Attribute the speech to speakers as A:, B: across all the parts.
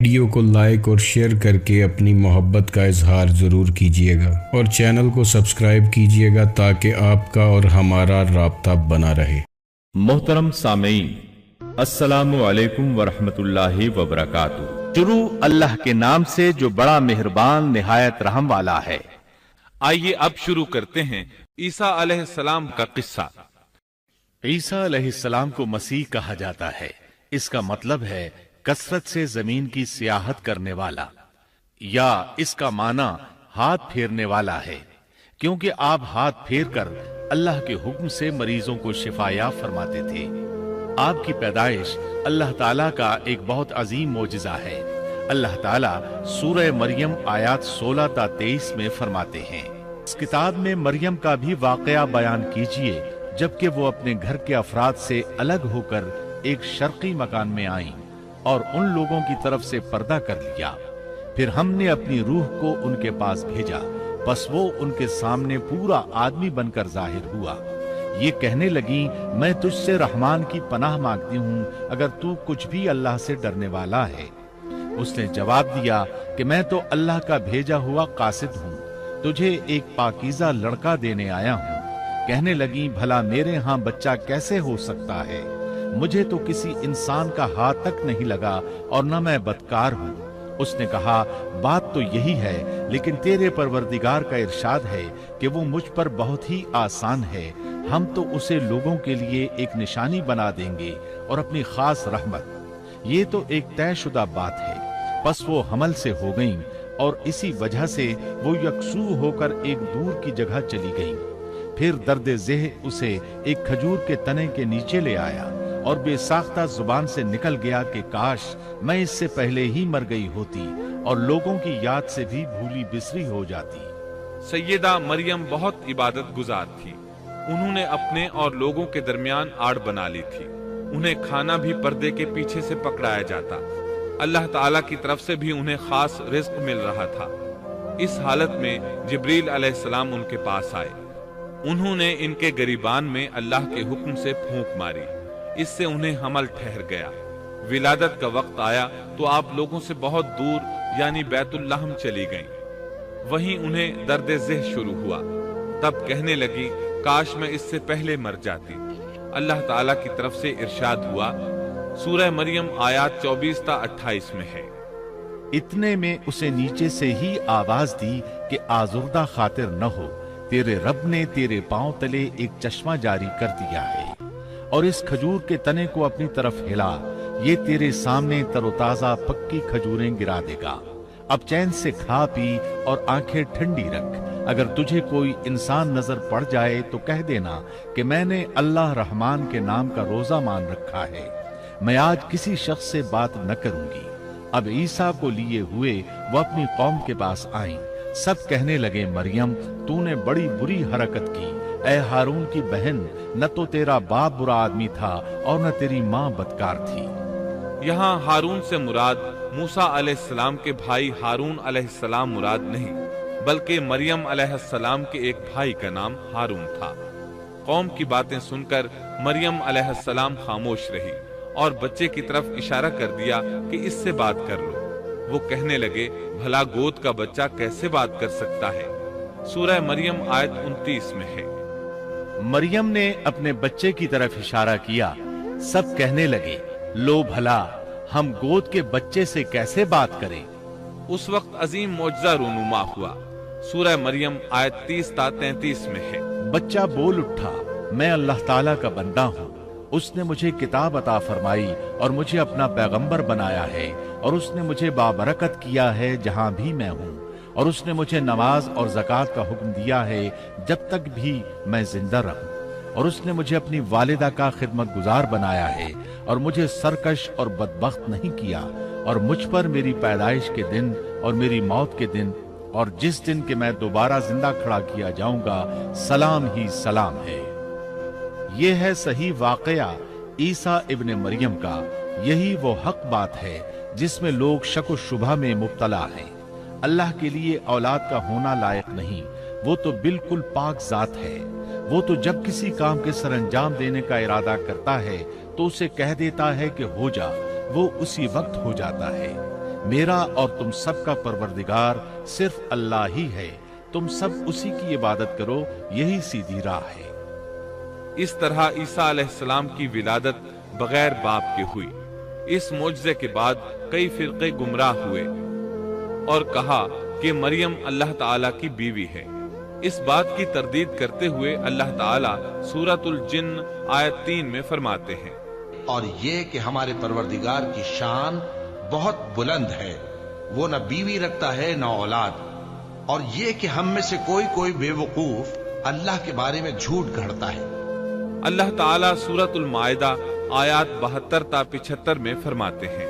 A: Video کو like اور share کر کے اپنی محبت کا اظہار ضرور کیجیے گا اور چینل کو سبسکرائب کیجیے گا تاکہ آپ کا اور ہمارا رابطہ بنا رہے۔
B: محترم سامعین، السلام علیکم ورحمۃ اللہ وبرکاتہ۔ شروع اللہ کے نام سے جو بڑا مہربان نہایت رحم والا ہے۔
C: آئیے اب شروع کرتے ہیں عیسیٰ علیہ السلام کا قصہ۔
D: عیسیٰ علیہ السلام کو مسیح کہا جاتا ہے۔ اس کا مطلب ہے کثرت سے زمین کی سیاحت کرنے والا، یا اس کا معنی ہاتھ پھیرنے والا ہے، کیونکہ آپ ہاتھ پھیر کر اللہ کے حکم سے مریضوں کو شفا فرماتے تھے۔ آپ کی پیدائش اللہ تعالیٰ کا ایک بہت عظیم معجزہ ہے۔ اللہ تعالیٰ سورہ مریم آیات 16 تا 23 میں فرماتے ہیں، اس کتاب میں مریم کا بھی واقعہ بیان کیجئے جبکہ وہ اپنے گھر کے افراد سے الگ ہو کر ایک شرقی مکان میں آئیں اور ان لوگوں کی طرف سے پردہ کر لیا۔ پھر ہم نے اپنی روح کو ان کے پاس بھیجا، بس وہ ان کے سامنے پورا آدمی بن کر ظاہر ہوا۔ یہ کہنے لگیں، میں تجھ سے رحمان کی پناہ مانگتی ہوں اگر تو کچھ بھی اللہ سے ڈرنے والا ہے۔ اس نے جواب دیا کہ میں تو اللہ کا بھیجا ہوا قاصد ہوں، تجھے ایک پاکیزہ لڑکا دینے آیا ہوں۔ کہنے لگیں، بھلا میرے ہاں بچہ کیسے ہو سکتا ہے؟ مجھے تو کسی انسان کا ہاتھ تک نہیں لگا اور نہ میں بدکار ہوں۔ اس نے کہا، بات تو یہی ہے، لیکن تیرے پروردگار کا ارشاد ہے کہ وہ مجھ پر بہت ہی آسان ہے، ہم تو اسے لوگوں کے لیے ایک نشانی بنا دیں گے اور اپنی خاص رحمت۔ یہ تو ایک طے شدہ بات ہے۔ پس وہ حمل سے ہو گئیں اور اسی وجہ سے وہ یکسو ہو کر ایک دور کی جگہ چلی گئیں۔ پھر درد ذہن اسے ایک کھجور کے تنے کے نیچے لے آیا اور بے ساختہ زبان سے نکل گیا کہ کاش میں اس سے پہلے ہی مر گئی ہوتی اور لوگوں کی یاد سے بھی بھولی بسری ہو جاتی۔
C: سیدہ مریم بہت عبادت گزار تھی۔ انہوں نے اپنے اور لوگوں کے درمیان آڑ بنا لی تھی۔ انہیں کھانا بھی پردے کے پیچھے سے پکڑایا جاتا۔ اللہ تعالیٰ کی طرف سے بھی انہیں خاص رزق مل رہا تھا۔ اس حالت میں جبریل علیہ السلام ان کے پاس آئے۔ انہوں نے ان کے گریبان میں اللہ کے حکم سے پھونک ماری، اس سے انہیں حمل ٹھہر گیا۔ ولادت کا وقت آیا تو آپ لوگوں سے بہت دور یعنی بیت اللحم چلی گئیں۔ وہیں انہیں درد ذہ شروع ہوا۔ تب کہنے لگی، کاش میں اس سے پہلے مر جاتی۔ اللہ تعالیٰ کی طرف سے ارشاد ہوا، سورہ مریم آیات 24 تا 28 میں ہے۔
D: اتنے میں اسے نیچے سے ہی آواز دی کہ آزردہ خاطر نہ ہو، تیرے رب نے تیرے پاؤں تلے ایک چشمہ جاری کر دیا ہے، اور اس کھجور کے تنے کو اپنی طرف ہلا، یہ تیرے سامنے تر و تازہ پکی کھجوریں گرا دے گا۔ اب چین سے کھا پی اور آنکھیں ٹھنڈی رکھ۔ اگر تجھے کوئی انسان نظر پڑ جائے تو کہہ دینا کہ میں نے اللہ رحمان کے نام کا روزہ مان رکھا ہے، میں آج کسی شخص سے بات نہ کروں گی۔ اب عیسیٰ کو لیے ہوئے وہ اپنی قوم کے پاس آئیں۔ سب کہنے لگے، مریم تو نے بڑی بری حرکت کی، اے ہارون کی بہن، نہ تو تیرا باپ برا آدمی تھا اور نہ تیری ماں بدکار تھی۔
C: یہاں ہارون سے مراد موسیٰ علیہ السلام کے بھائی ہارون علیہ السلام مراد نہیں، بلکہ مریم علیہ السلام کے ایک بھائی کا نام ہارون تھا۔ قوم کی باتیں سن کر مریم علیہ السلام خاموش رہی اور بچے کی طرف اشارہ کر دیا کہ اس سے بات کر لو۔ وہ کہنے لگے، بھلا گود کا بچہ کیسے بات کر سکتا ہے؟ سورہ مریم آیت 29 میں ہے۔
D: مریم نے اپنے بچے کی طرف اشارہ کیا۔ سب کہنے لگے، لو بھلا ہم گود کے بچے سے کیسے بات کریں؟
C: اس وقت عظیم معجزہ رونما ہوا۔ سورہ مریم آیت 30 تا 33 میں ہے۔
D: بچہ بول اٹھا، میں اللہ تعالیٰ کا بندہ ہوں، اس نے مجھے کتاب عطا فرمائی اور مجھے اپنا پیغمبر بنایا ہے، اور اس نے مجھے بابرکت کیا ہے جہاں بھی میں ہوں، اور اس نے مجھے نماز اور زکوٰۃ کا حکم دیا ہے جب تک بھی میں زندہ رہوں، اور اس نے مجھے اپنی والدہ کا خدمت گزار بنایا ہے اور مجھے سرکش اور بدبخت نہیں کیا، اور مجھ پر میری پیدائش کے دن اور میری موت کے دن اور جس دن کہ میں دوبارہ زندہ کھڑا کیا جاؤں گا سلام ہی سلام ہے۔ یہ ہے صحیح واقعہ عیسیٰ ابن مریم کا۔ یہی وہ حق بات ہے جس میں لوگ شک و شبہ میں مبتلا ہیں۔ اللہ کے لیے اولاد کا ہونا لائق نہیں، وہ تو بالکل پاک ذات ہے۔ وہ تو جب کسی کام کے سر انجام دینے کا ارادہ کرتا ہے تو اسے کہہ دیتا ہے کہ ہو جا، وہ اسی وقت ہو جاتا ہے۔ میرا اور تم سب کا پروردگار صرف اللہ ہی ہے، تم سب اسی کی عبادت کرو، یہی سیدھی راہ ہے۔
C: اس طرح عیسیٰ علیہ السلام کی ولادت بغیر باپ کے ہوئی۔ اس معجزے کے بعد کئی فرقے گمراہ ہوئے اور کہا کہ مریم اللہ تعالیٰ کی بیوی ہے۔ اس بات کی تردید کرتے ہوئے اللہ تعالیٰ سورۃ الجن آیت 3 میں فرماتے ہیں،
E: اور یہ کہ ہمارے پروردگار کی شان بہت بلند ہے، وہ نہ بیوی رکھتا ہے نہ اولاد، اور یہ کہ ہم میں سے کوئی بے وقوف اللہ کے بارے میں جھوٹ گھڑتا ہے۔
C: اللہ تعالیٰ سورۃ المائدہ آیات 72 تا 75 میں فرماتے ہیں،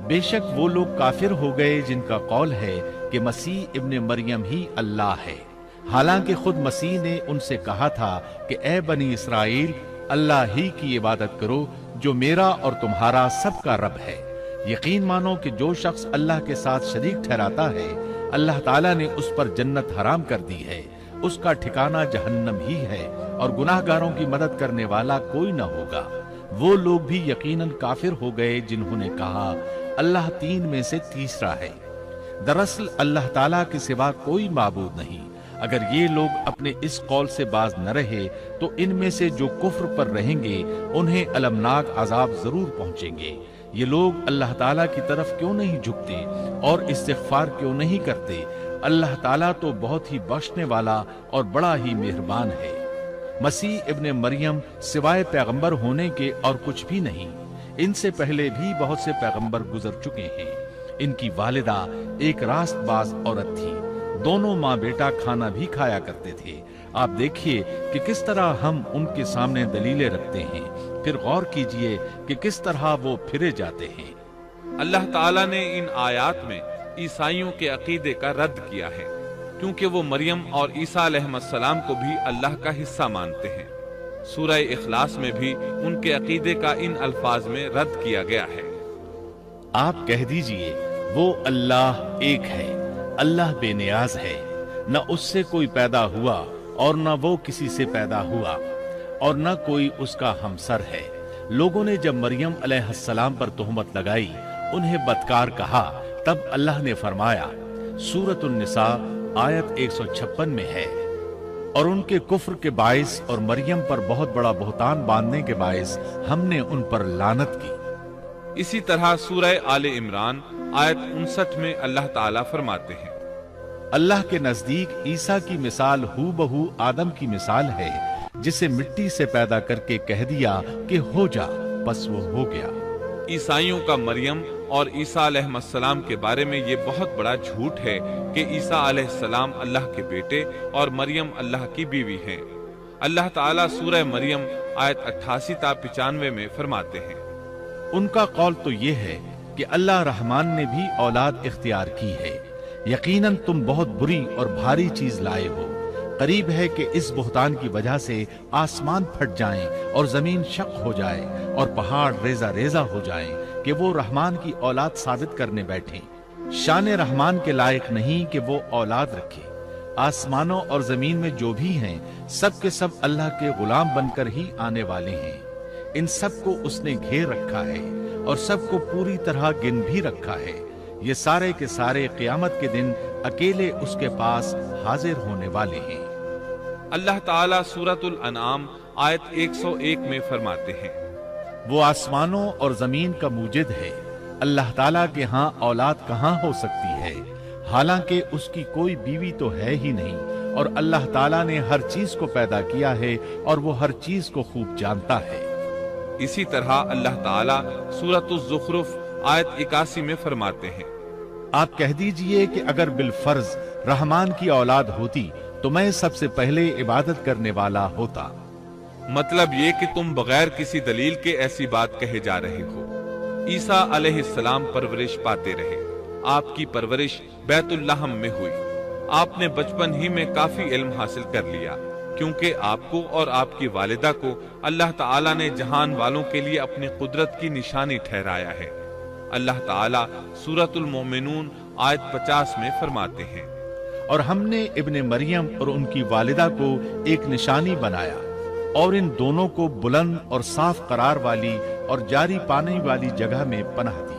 D: بے شک وہ لوگ کافر ہو گئے جن کا قول ہے کہ مسیح ابن مریم ہی اللہ ہے، حالانکہ خود مسیح نے ان سے کہا تھا کہ اے بنی اسرائیل، اللہ ہی کی عبادت کرو جو میرا اور تمہارا سب کا رب ہے۔ یقین مانو کہ جو شخص اللہ کے ساتھ شریک ٹھہراتا ہے، اللہ تعالیٰ نے اس پر جنت حرام کر دی ہے، اس کا ٹھکانہ جہنم ہی ہے، اور گناہ گاروں کی مدد کرنے والا کوئی نہ ہوگا۔ وہ لوگ بھی یقیناً کافر ہو گئے جنہوں نے کہا اللہ 3 میں سے تیسرا ہے۔ دراصل اللہ تعالیٰ کے سوا کوئی معبود نہیں۔ اگر یہ لوگ اپنے اس قول سے باز نہ رہے تو ان میں سے جو کفر پر رہیں گے انہیں المناک عذاب ضرور پہنچیں گے۔ یہ لوگ اللہ تعالیٰ کی طرف کیوں نہیں جھکتے اور استغفار کیوں نہیں کرتے؟ اللہ تعالیٰ تو بہت ہی بخشنے والا اور بڑا ہی مہربان ہے۔ مسیح ابن مریم سوائے پیغمبر ہونے کے اور کچھ بھی نہیں۔ ان سے پہلے بھی بہت سے پیغمبر گزر چکے ہیں۔ ان کی والدہ ایک راست باز عورت تھی، دونوں ماں بیٹا کھانا بھی کھایا کرتے تھے۔ آپ دیکھیے کہ کس طرح ہم ان کے سامنے دلیلیں رکھتے ہیں، پھر غور کیجئے کہ کس طرح وہ پھرے جاتے ہیں۔
C: اللہ تعالیٰ نے ان آیات میں عیسائیوں کے عقیدے کا رد کیا ہے، کیونکہ وہ مریم اور عیسیٰ علیہ السلام کو بھی اللہ کا حصہ مانتے ہیں۔ سورہ اخلاص میں بھی ان کے عقیدے کا ان الفاظ میں رد کیا گیا ہے۔
D: آپ کہہ دیجئے وہ اللہ ایک ہے، اللہ بے نیاز ہے، نہ اس سے کوئی پیدا ہوا اور نہ وہ کسی سے پیدا ہوا، اور نہ کوئی اس کا ہمسر ہے۔ لوگوں نے جب مریم علیہ السلام پر تہمت لگائی، انہیں بدکار کہا، تب اللہ نے فرمایا، سورۃ النساء آیت 156 میں ہے، اور ان کے کفر کے باعث اور مریم پر بہت بڑا بہتان باندھنے کے باعث ہم نے ان پر لعنت کی۔
C: اسی طرح سورہ آل عمران آیت 59 میں اللہ تعالیٰ فرماتے ہیں،
D: اللہ کے نزدیک عیسیٰ کی مثال ہو بہو آدم کی مثال ہے، جسے مٹی سے پیدا کر کے کہہ دیا کہ ہو جا، بس وہ ہو گیا۔
C: عیسائیوں کا مریم اور عیسیٰ علیہ السلام کے بارے میں یہ بہت بڑا جھوٹ ہے کہ عیسیٰ علیہ السلام اللہ کے بیٹے اور مریم اللہ کی بیوی ہیں۔ اللہ تعالیٰ سورہ مریم آیت 88 تا 95 میں فرماتے ہیں،
D: ان کا قول تو یہ ہے کہ اللہ رحمان نے بھی اولاد اختیار کی ہے، یقیناً تم بہت بری اور بھاری چیز لائے ہو۔ قریب ہے کہ اس بہتان کی وجہ سے آسمان پھٹ جائیں اور زمین شق ہو جائے اور پہاڑ ریزہ ریزہ ہو جائیں کہ وہ رحمان کی اولاد ثابت کرنے بیٹھیں۔ شان رحمان کے لائق نہیں کہ وہ اولاد رکھے۔ آسمانوں اور زمین میں جو بھی ہیں سب کے سب اللہ کے غلام بن کر ہی آنے والے ہیں۔ ان سب کو اس نے گھیر رکھا ہے اور سب کو پوری طرح گن بھی رکھا ہے۔ یہ سارے کے سارے قیامت کے دن اکیلے اس کے پاس حاضر ہونے والے ہیں۔
C: اللہ تعالیٰ سورۃ الانعام آیت 101 میں فرماتے ہیں،
D: وہ آسمانوں اور زمین کا موجد ہے، اللہ تعالیٰ کے ہاں اولاد کہاں ہو سکتی ہے، حالانکہ اس کی کوئی بیوی تو ہے ہی نہیں، اور اللہ تعالیٰ نے ہر چیز کو پیدا کیا ہے اور وہ ہر چیز کو خوب جانتا ہے۔
C: اسی طرح اللہ تعالیٰ سورۃ الزخرف آیت 81 میں فرماتے ہیں،
D: آپ کہہ دیجئے کہ اگر بالفرض رحمان کی اولاد ہوتی تو میں سب سے پہلے عبادت کرنے والا ہوتا۔
C: مطلب یہ کہ تم بغیر کسی دلیل کے ایسی بات کہے جا رہے ہو۔ عیسیٰ علیہ السلام پرورش پاتے رہے، آپ کی پرورش بیت اللحم میں ہوئی، آپ نے بچپن ہی میں کافی علم حاصل کر لیا، کیونکہ آپ کو اور آپ کی والدہ کو اللہ تعالیٰ نے جہان والوں کے لیے اپنی قدرت کی نشانی ٹھہرایا ہے۔ اللہ تعالیٰ سورۃ المومنون آیت 50 میں فرماتے ہیں،
D: اور ہم نے ابن مریم اور ان کی والدہ کو ایک نشانی بنایا اور ان دونوں کو بلند اور صاف قرار والی اور جاری پانی والی جگہ میں پناہ دی۔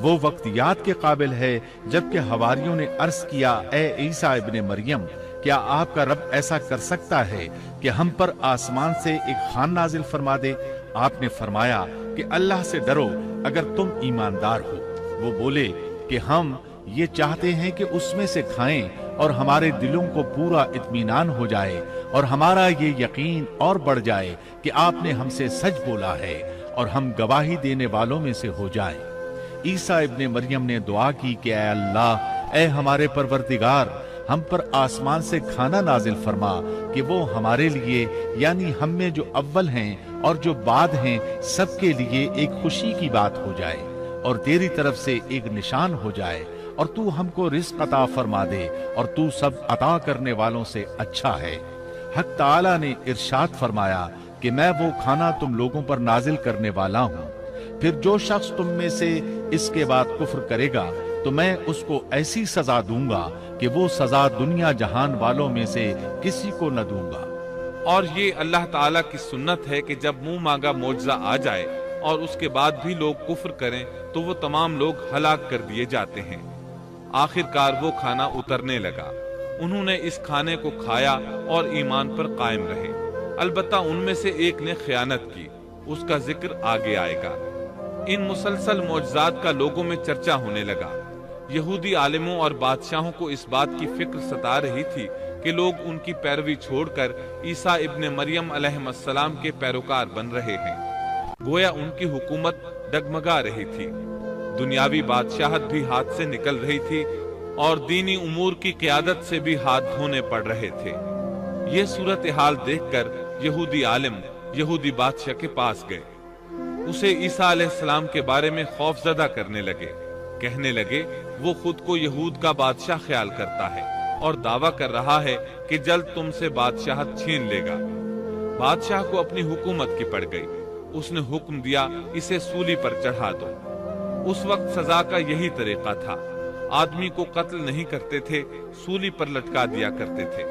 D: وہ وقت یاد کے قابل ہے جبکہ حواریوں نے عرض کیا، اے عیسیٰ ابن مریم، کیا آپ کا رب ایسا کر سکتا ہے کہ ہم پر آسمان سے ایک خوان نازل فرما دے؟ آپ نے فرمایا کہ اللہ سے ڈرو اگر تم ایماندار ہو۔ وہ بولے کہ ہم یہ چاہتے ہیں کہ اس میں سے کھائیں اور ہمارے دلوں کو پورا اطمینان ہو جائے اور ہمارا یہ یقین اور بڑھ جائے کہ آپ نے ہم سے سچ بولا ہے اور ہم گواہی دینے والوں میں سے ہو جائیں۔ عیسیٰ ابن مریم نے دعا کی کہ اے اللہ، اے ہمارے پروردگار، ہم پر آسمان سے کھانا نازل فرما کہ وہ ہمارے لیے یعنی ہم میں جو اول ہیں اور جو بعد ہیں سب کے لیے ایک خوشی کی بات ہو جائے اور تیری طرف سے ایک نشان ہو جائے، اور تو ہم کو رزق عطا فرما دے اور تو سب عطا کرنے والوں سے اچھا ہے۔ حق تعالی نے ارشاد فرمایا کہ میں وہ کھانا تم لوگوں پر نازل کرنے والا ہوں، پھر جو شخص تم میں سے اس کے بعد کفر کرے گا تو میں اس کو ایسی سزا دوں گا کہ وہ سزا دنیا جہان والوں میں سے کسی کو نہ دوں گا۔
C: اور یہ اللہ تعالیٰ کی سنت ہے کہ جب منہ مانگا معجزہ آ جائے اور اس کے بعد بھی لوگ کفر کریں تو وہ تمام لوگ ہلاک کر دیے جاتے ہیں۔ آخرکار وہ کھانا اترنے لگا، انہوں نے اس کھانے کو کھایا اور ایمان پر قائم رہے، البتہ ان میں سے ایک نے خیانت کی، اس کا ذکر آگے آئے گا۔ ان مسلسل معجزات کا لوگوں میں چرچا ہونے لگا۔ یہودی عالموں اور بادشاہوں کو اس بات کی فکر ستا رہی تھی کہ لوگ ان کی پیروی چھوڑ کر عیسیٰ ابن مریم علیہ السلام کے پیروکار بن رہے ہیں، گویا ان کی حکومت ڈگمگا رہی تھی، دنیاوی بادشاہت بھی ہاتھ سے نکل رہی تھی اور دینی امور کی قیادت سے بھی ہاتھ دھونے پڑ رہے تھے۔ یہ صورتحال دیکھ کر یہودی عالم یہودی بادشاہ کے پاس گئے، اسے عیسیٰ علیہ السلام کے بارے میں خوف زدہ کرنے لگے، کہنے لگے وہ خود کو یہود کا بادشاہ خیال کرتا ہے اور دعویٰ کر رہا ہے کہ جلد تم سے بادشاہت چھین لے گا۔ بادشاہ کو اپنی حکومت کی پڑ گئی، اس نے حکم دیا اسے سولی پر چڑھا دو۔ اس وقت سزا کا یہی طریقہ تھا، آدمی کو قتل نہیں کرتے تھے، سولی پر لٹکا دیا کرتے تھے،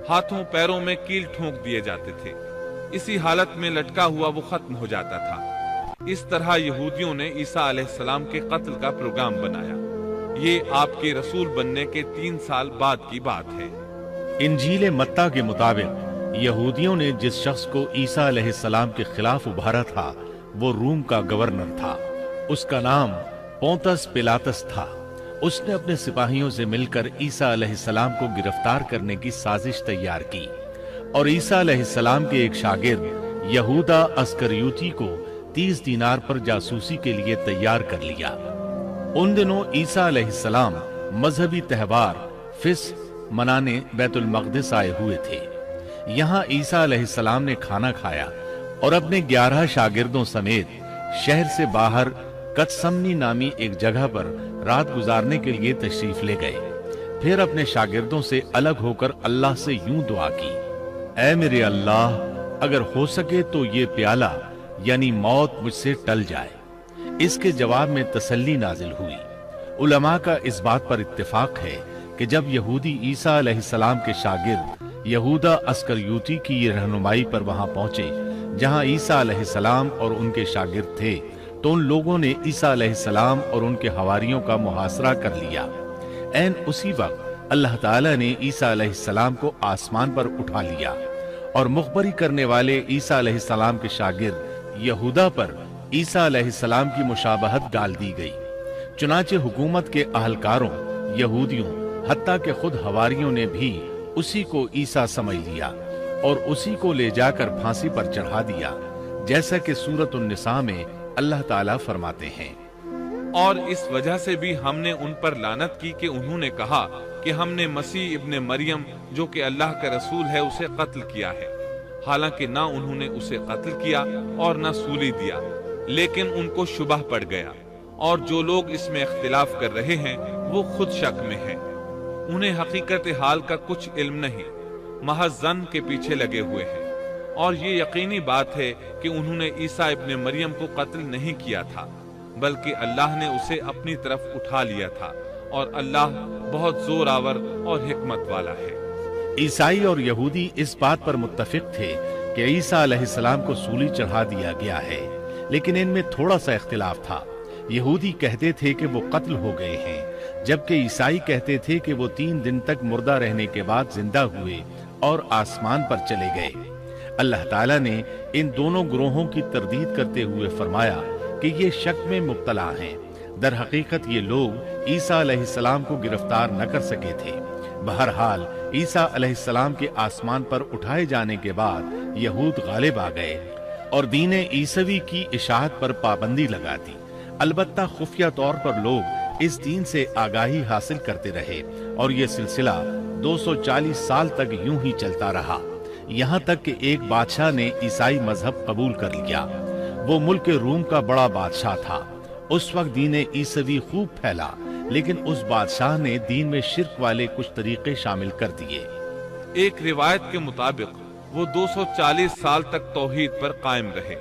C: ہاتھوں پیروں میں کیل ٹھونک دیے جاتے تھے، اسی حالت میں لٹکا ہوا وہ ختم ہو جاتا تھا۔ اس طرح یہودیوں نے عیسیٰ علیہ السلام کے قتل کا پروگرام بنایا۔ یہ آپ کے رسول بننے کے 3 سال بعد کی بات ہے۔
D: انجیل متی کے مطابق یہودیوں نے جس شخص کو عیسیٰ علیہ السلام کے خلاف ابھارا تھا وہ روم کا گورنر تھا، اس کا نام پونتس پیلاطس تھا۔ اس نے اپنے سپاہیوں سے مل کر عیسیٰ علیہ السلام کو گرفتار کرنے کی سازش تیار کی اور عیسیٰ علیہ السلام کے ایک شاگرد یہودا اسکریوتی کو 30 دینار پر جاسوسی کے لیے تیار کر لیا۔ ان دنوں عیسیٰ علیہ السلام مذہبی تہوار فصح منانے بیت المقدس آئے ہوئے تھے۔ یہاں عیسیٰ علیہ السلام نے کھانا کھایا اور اپنے 11 شاگردوں سمیت شہر سے باہر کتسمنی نامی ایک جگہ پر رات گزارنے کے لیے تشریف لے گئے۔ پھر اپنے شاگردوں سے الگ ہو کر اللہ سے یوں دعا کی، اے میرے اللہ، اگر ہو سکے تو یہ پیالہ یعنی موت مجھ سے ٹل جائے۔ اس کے جواب میں تسلی نازل ہوئی۔ علماء کا اس بات پر اتفاق ہے کہ جب یہودی عیسیٰ علیہ السلام کے شاگرد یہودا اسکریوتی کی یہ رہنمائی پر وہاں پہنچے جہاں عیسیٰ علیہ السلام اور ان کے شاگرد تھے، تو ان لوگوں نے عیسیٰ علیہ السلام اور ان کے حواریوں کا محاصرہ کر لیا۔ عین اسی وقت اللہ تعالیٰ نے عیسیٰ علیہ السلام کو آسمان پر اٹھا لیا اور مخبری کرنے والے عیسیٰ علیہ السلام کے شاگرد یہودا پر عیسیٰ علیہ السلام کی مشابہت ڈال دی گئی۔ چنانچہ حکومت کے اہلکاروں، یہودیوں، حتیٰ کہ خود حواریوں نے بھی اسی کو عیسیٰ سمجھ لیا اور اسی کو لے جا کر پھانسی پر چڑھا دیا، جیسا کہ سورۃ النساء میں اللہ تعالیٰ فرماتے ہیں۔
C: اور اس وجہ سے بھی ہم نے ان پر لعنت کی کہ انہوں نے کہا کہ ہم نے مسیح ابن مریم جو کہ اللہ کا رسول ہے اسے قتل کیا ہے، حالانکہ نہ انہوں نے اسے قتل کیا اور نہ سولی دیا، لیکن ان کو شبہ پڑ گیا، اور جو لوگ اس میں اختلاف کر رہے ہیں وہ خود شک میں ہیں، انہیں حقیقت حال کا کچھ علم نہیں، محض ظن کے پیچھے لگے ہوئے ہیں۔ اور یہ یقینی بات ہے کہ انہوں نے عیسیٰ ابن مریم کو قتل نہیں کیا تھا، بلکہ اللہ نے اسے اپنی طرف اٹھا لیا تھا، اور اللہ بہت زور آور اور حکمت والا ہے۔
D: عیسائی اور یہودی اس بات پر متفق تھے کہ عیسیٰ علیہ السلام کو سولی چڑھا دیا گیا ہے، لیکن ان میں تھوڑا سا اختلاف تھا یہودی کہتے تھے کہ وہ قتل ہو گئے ہیں، جبکہ عیسائی کہتے تھے کہ وہ 3 دن تک مردہ رہنے کے بعد زندہ ہوئے اور آسمان پر چلے گئے۔ اللہ تعالیٰ نے ان دونوں گروہوں کی تردید کرتے ہوئے فرمایا کہ یہ شک میں مبتلا ہیں۔ در حقیقت یہ لوگ عیسیٰ علیہ السلام کو گرفتار نہ کر سکے تھے۔ بہرحال عیسیٰ علیہ السلام کے آسمان پر اٹھائے جانے کے بعد یہود غالب آ گئے اور دین عیسوی کی اشاعت پر پابندی لگا دی۔ البتہ خفیہ طور پر لوگ اس دین سے آگاہی حاصل کرتے رہے اور یہ سلسلہ 240 سال تک یوں ہی چلتا رہا، یہاں تک کہ ایک بادشاہ نے عیسائی مذہب قبول کر لیا۔ وہ ملک روم کا بڑا بادشاہ تھا۔ اس وقت دین عیسوی خوب پھیلا، لیکن اس بادشاہ نے دین میں شرک والے کچھ طریقے شامل کر دیے۔
C: ایک روایت کے مطابق وہ 240 سال تک توحید پر قائم رہے۔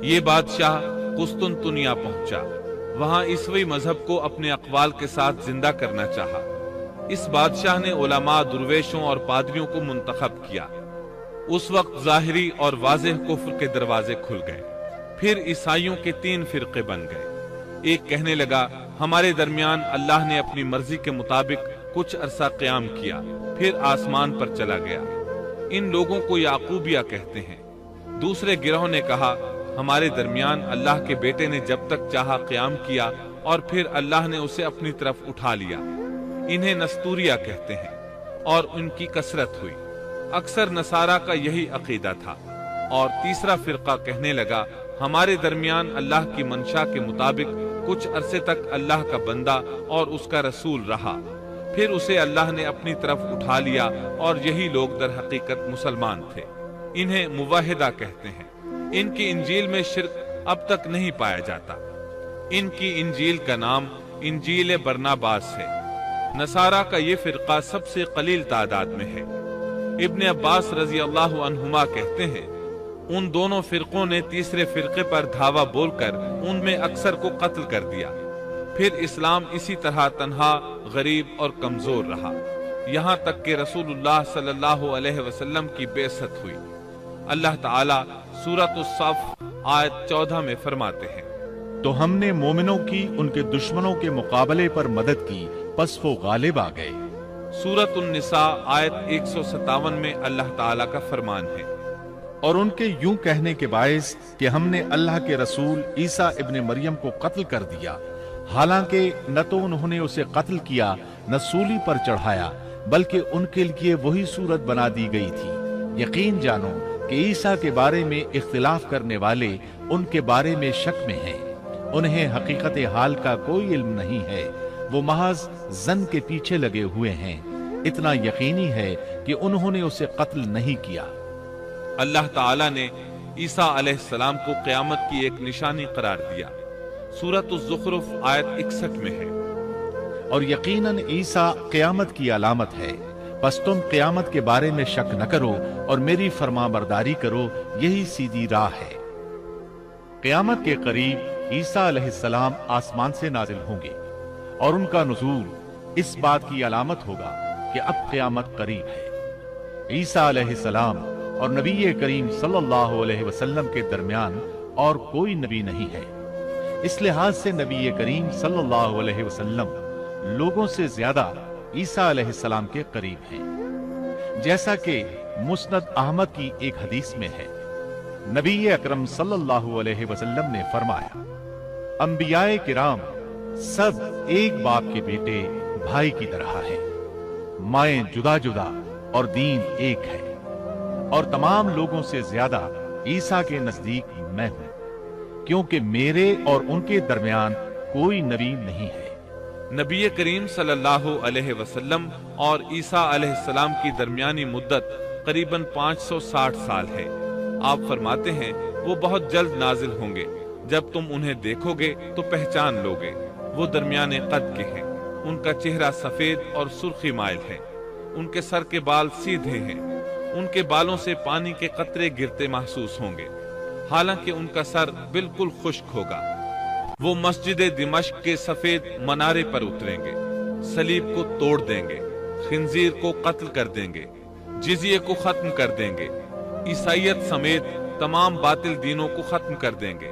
C: یہ بادشاہ قسطنطنیہ پہنچا، وہاں عیسوی مذہب کو اپنے اقوال کے ساتھ زندہ کرنا چاہا۔ اس بادشاہ نے علماء، درویشوں اور پادریوں کو منتخب کیا۔ اس وقت ظاہری اور واضح کفر کے دروازے کھل گئے۔ پھر عیسائیوں کے 3 فرقے بن گئے۔ ایک کہنے لگا ہمارے درمیان اللہ نے اپنی مرضی کے مطابق کچھ عرصہ قیام کیا، پھر آسمان پر چلا گیا۔ ان لوگوں کو یعقوبیہ کہتے ہیں۔ دوسرے گروہ نے کہا ہمارے درمیان اللہ کے بیٹے نے جب تک چاہا قیام کیا اور پھر اللہ نے اسے اپنی طرف اٹھا لیا۔ انہیں نستوریہ کہتے ہیں اور ان کی کثرت ہوئی۔ اکثر نصارہ کا یہی عقیدہ تھا۔ اور تیسرا فرقہ کہنے لگا ہمارے درمیان اللہ کی منشا کے مطابق کچھ عرصے تک اللہ کا بندہ اور اس کا رسول رہا، پھر اسے اللہ نے اپنی طرف اٹھا لیا، اور یہی لوگ در حقیقت مسلمان تھے۔ انہیں موحدہ کہتے ہیں۔ ان کی انجیل میں شرک اب تک نہیں پایا جاتا۔ ان کی انجیل کا نام انجیل برناباس ہے۔ نصارہ کا یہ فرقہ سب سے قلیل تعداد میں ہے۔ ابن عباس رضی اللہ عنہما کہتے ہیں ان دونوں فرقوں نے تیسرے فرقے پر دھاوا بول کر ان میں اکثر کو قتل کر دیا۔ پھر اسلام اسی طرح تنہا، غریب اور کمزور رہا، یہاں تک کہ رسول اللہ صلی اللہ علیہ وسلم کی بعثت ہوئی۔ اللہ تعالیٰ سورۃ الصف آیت 14 میں فرماتے ہیں
D: تو ہم نے مومنوں کی ان کے دشمنوں کے مقابلے پر مدد کی، پس وہ غالب آ گئے۔
C: سورۃ النساء آیت 157 میں اللہ تعالیٰ کا فرمان ہے
D: اور ان کے یوں کہنے کے باعث کہ ہم نے اللہ کے رسول عیسیٰ ابن مریم کو قتل کر دیا، حالانکہ نہ تو انہوں نے اسے قتل کیا نہ سولی پر چڑھایا، بلکہ ان کے لیے وہی صورت بنا دی گئی تھی۔ یقین جانو کہ عیسیٰ کے بارے میں اختلاف کرنے والے ان کے بارے میں شک میں ہیں، انہیں حقیقت حال کا کوئی علم نہیں ہے، وہ محض ظن کے پیچھے لگے ہوئے ہیں۔ اتنا یقینی ہے کہ انہوں نے اسے قتل نہیں کیا۔
C: اللہ تعالیٰ نے عیسیٰ علیہ السلام کو قیامت کی ایک نشانی قرار دیا۔ سورۃ الزخرف آیت 61 میں ہے
D: اور یقیناً عیسیٰ قیامت کی علامت ہے، پس تم قیامت کے بارے میں شک نہ کرو اور میری فرما برداری کرو، یہی سیدھی راہ ہے۔ قیامت کے قریب عیسیٰ علیہ السلام آسمان سے نازل ہوں گے اور ان کا نزول اس بات کی علامت ہوگا کہ اب قیامت قریب ہے۔ عیسیٰ علیہ السلام اور نبی کریم صلی اللہ علیہ وسلم کے درمیان اور کوئی نبی نہیں ہے۔ اس لحاظ سے نبی کریم صلی اللہ علیہ وسلم لوگوں سے زیادہ عیسیٰ علیہ السلام کے قریب ہیں، جیسا کہ مسند احمد کی ایک حدیث میں ہے۔ نبی اکرم صلی اللہ علیہ وسلم نے فرمایا انبیاء کرام سب ایک باپ کے بیٹے بھائی کی طرح ہیں، مائیں جدا جدا اور دین ایک ہے، اور تمام لوگوں سے زیادہ عیسیٰ کے نزدیک میں ہوں، کیونکہ میرے اور ان کے درمیان کوئی نبی نہیں ہے۔
C: نبی کریم صلی اللہ علیہ وسلم اور عیسیٰ علیہ السلام کی درمیانی مدت قریباً 560 سال ہے۔ آپ فرماتے ہیں وہ بہت جلد نازل ہوں گے، جب تم انہیں دیکھو گے تو پہچان لوگے۔ وہ درمیان قد کے ہیں، ان کا چہرہ سفید اور سرخی مائل ہے، ان کے سر کے بال سیدھے ہیں، ان کے بالوں سے پانی کے قطرے گرتے محسوس ہوں گے، حالانکہ ان کا سر بالکل خشک ہوگا۔ وہ مسجد دمشق کے سفید منارے پر اتریں گے، صلیب کو توڑ دیں گے، خنزیر کو قتل کر دیں گے، جزیے کو ختم کر دیں گے، عیسائیت سمیت تمام باطل دینوں کو ختم کر دیں گے۔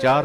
D: 4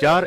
D: 4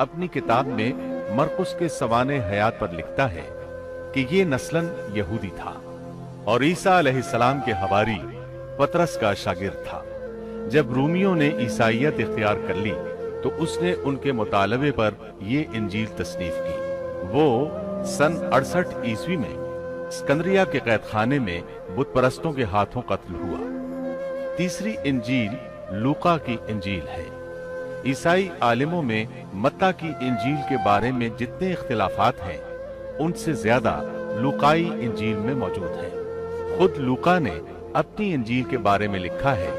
D: اپنی کتاب میں مرقس کے سوانح حیات پر لکھتا ہے کہ یہ نسلاً یہودی تھا اور عیسیٰ علیہ السلام کے حواری پطرس کا شاگرد تھا۔ جب رومیوں نے عیسائیت اختیار کر لی تو اس نے ان کے مطالبے پر یہ انجیل تصنیف کی۔ وہ سن 68 عیسوی میں اسکندریہ کے قید خانے میں بت پرستوں کے ہاتھوں قتل ہوا۔ تیسری انجیل لوقا کی انجیل ہے۔ عیسائی عالموں میں متی کی انجیل کے بارے میں جتنے اختلافات ہیں ان سے زیادہ لوقائی انجیل میں موجود ہیں۔ خود لوقا نے اپنی انجیل کے بارے میں لکھا ہے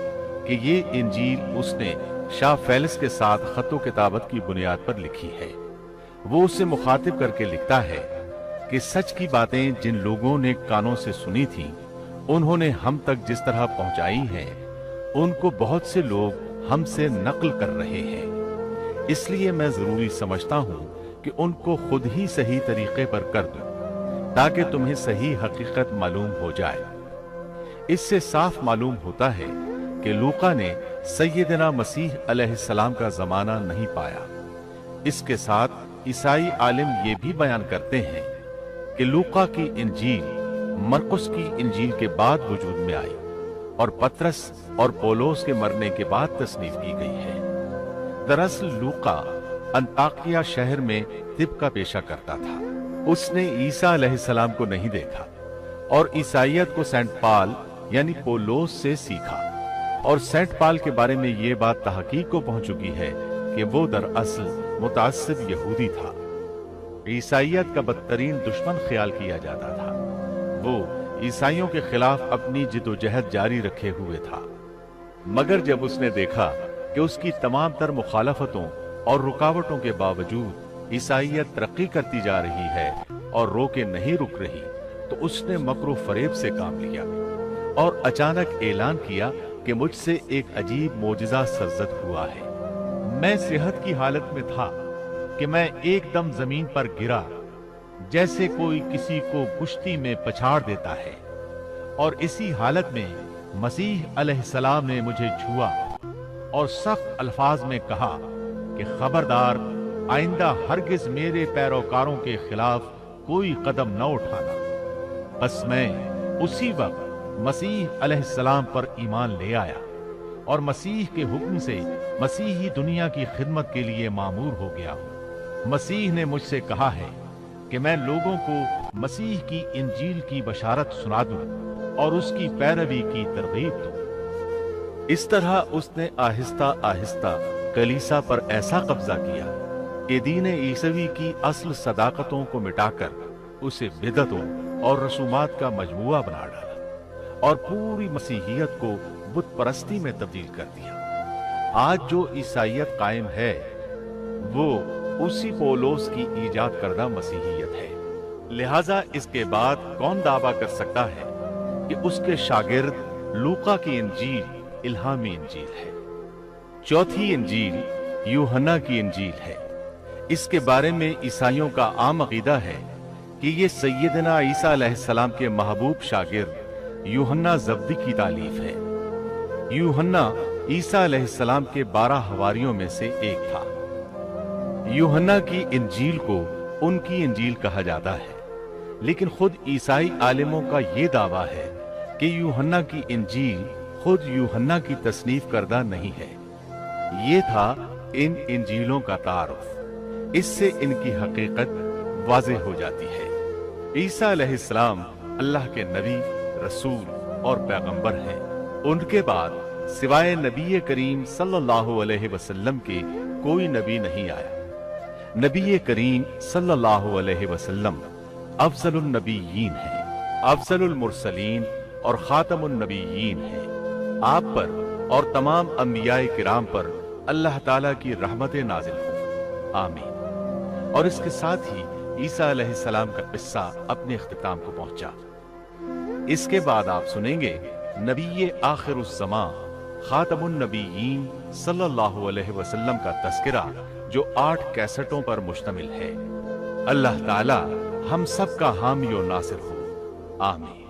D: کہ یہ انجیل اس نے شاہ فیلس کے ساتھ خط و کتابت کی بنیاد پر لکھی ہے۔ وہ اسے مخاطب کر کے لکھتا ہے کہ سچ کی باتیں جن لوگوں نے کانوں سے سنی تھیں انہوں نے ہم تک جس طرح پہنچائی ہیں ان کو بہت سے لوگ ہم سے نقل کر رہے ہیں، اس لیے میں ضروری سمجھتا ہوں کہ ان کو خود ہی صحیح طریقے پر کر دوں تاکہ تمہیں صحیح حقیقت معلوم ہو جائے۔ اس سے صاف معلوم ہوتا ہے کہ لوقا نے سیدنا مسیح علیہ السلام کا زمانہ نہیں پایا۔ اس کے ساتھ عیسائی عالم یہ بھی بیان کرتے ہیں کہ لوقا کی انجیل مرقس کی انجیل کے بعد وجود میں آئی اور پطرس اور پولس کے مرنے کے بعد تصنیف کی گئی ہے۔ دراصل لوقا انطاکیہ شہر میں طب کا پیشہ کرتا تھا۔ اس نے عیسیٰ علیہ السلام کو نہیں دیکھا اور عیسائیت کو سینٹ پال یعنی پولس سے سیکھا، اور سینٹ پال کے بارے میں یہ بات تحقیق کو پہنچ چکی ہے کہ وہ دراصل متعصب یہودی تھا۔ عیسائیت کا بدترین دشمن خیال کیا جاتا تھا۔ وہ عیسائیوں کے خلاف اپنی جد و جہد جاری رکھے ہوئے تھا، مگر جب اس نے دیکھا کہ اس کی تمام تر مخالفتوں اور رکاوٹوں کے باوجود عیسائیت ترقی کرتی جا رہی ہے اور رو کے نہیں رک رہی، تو اس نے مکر و فریب سے کام لیا اور اچانک اعلان کیا کہ مجھ سے ایک عجیب معجزہ سرزد ہوا ہے۔ میں صحت کی حالت میں تھا کہ میں ایک دم زمین پر گرا جیسے کوئی کسی کو کشتی میں پچھاڑ دیتا ہے، اور اسی حالت میں مسیح علیہ السلام نے مجھے چھوا اور سخت الفاظ میں کہا کہ خبردار، آئندہ ہرگز میرے پیروکاروں کے خلاف کوئی قدم نہ اٹھانا۔ بس میں اسی وقت مسیح علیہ السلام پر ایمان لے آیا اور مسیح کے حکم سے مسیحی دنیا کی خدمت کے لیے مامور ہو گیا ہوں۔ مسیح نے مجھ سے کہا ہے کہ میں لوگوں کو مسیح کی انجیل کی بشارت سنا دوں اور اس کی پیروی کی ترغیب دوں۔ اس طرح اس نے آہستہ آہستہ کلیسا پر ایسا قبضہ کیا کہ دین عیسوی کی اصل صداقتوں کو مٹا کر اسے بدعتوں اور رسومات کا مجموعہ بنا ڈالا اور پوری مسیحیت کو بت پرستی میں تبدیل کر دیا۔ آج جو عیسائیت قائم ہے وہ اسی پولس کی ایجاد کردہ مسیحیت ہے۔ لہذا اس کے بعد کون دعویٰ کر سکتا ہے کہ اس کے شاگرد لوقا کی انجیل الہامی انجیل ہے؟ چوتھی انجیل یوحنا کی انجیل ہے۔ اس کے بارے میں عیسائیوں کا عام عقیدہ ہے کہ یہ سیدنا عیسیٰ علیہ السلام کے محبوب شاگرد یوحنا زبدی کی تالیف ہے۔ یوحنا عیسیٰ علیہ السلام کے 12 حواریوں میں سے ایک تھا۔ یوحنا کی انجیل کو ان کی انجیل کہا جاتا ہے، لیکن خود عیسائی عالموں کا یہ دعویٰ ہے کہ یوحنا کی انجیل خود یوحنا کی تصنیف کردہ نہیں ہے۔ یہ تھا ان انجیلوں کا تعارف۔ اس سے ان کی حقیقت واضح ہو جاتی ہے۔ عیسیٰ علیہ السلام اللہ کے نبی، رسول اور پیغمبر ہیں۔ ان کے بعد سوائے نبی کریم صلی اللہ علیہ وسلم کے کوئی نبی نہیں آیا۔ نبی کریم صلی اللہ علیہ وسلم افضل النبیین ہیں، افضل المرسلین اور خاتم النبیین ہیں۔ آپ پر اور تمام انبیاء کرام پر اللہ تعالیٰ کی رحمت نازل ہوں، آمین۔ اور اس کے ساتھ ہی عیسیٰ علیہ السلام کا قصہ اپنے اختتام کو پہنچا۔ اس کے بعد آپ سنیں گے نبی آخر الزمان خاتم النبیین صلی اللہ علیہ وسلم کا تذکرہ، جو 8 کیسٹوں پر مشتمل ہے۔ اللہ تعالی ہم سب کا حامی و ناصر ہو، آمین۔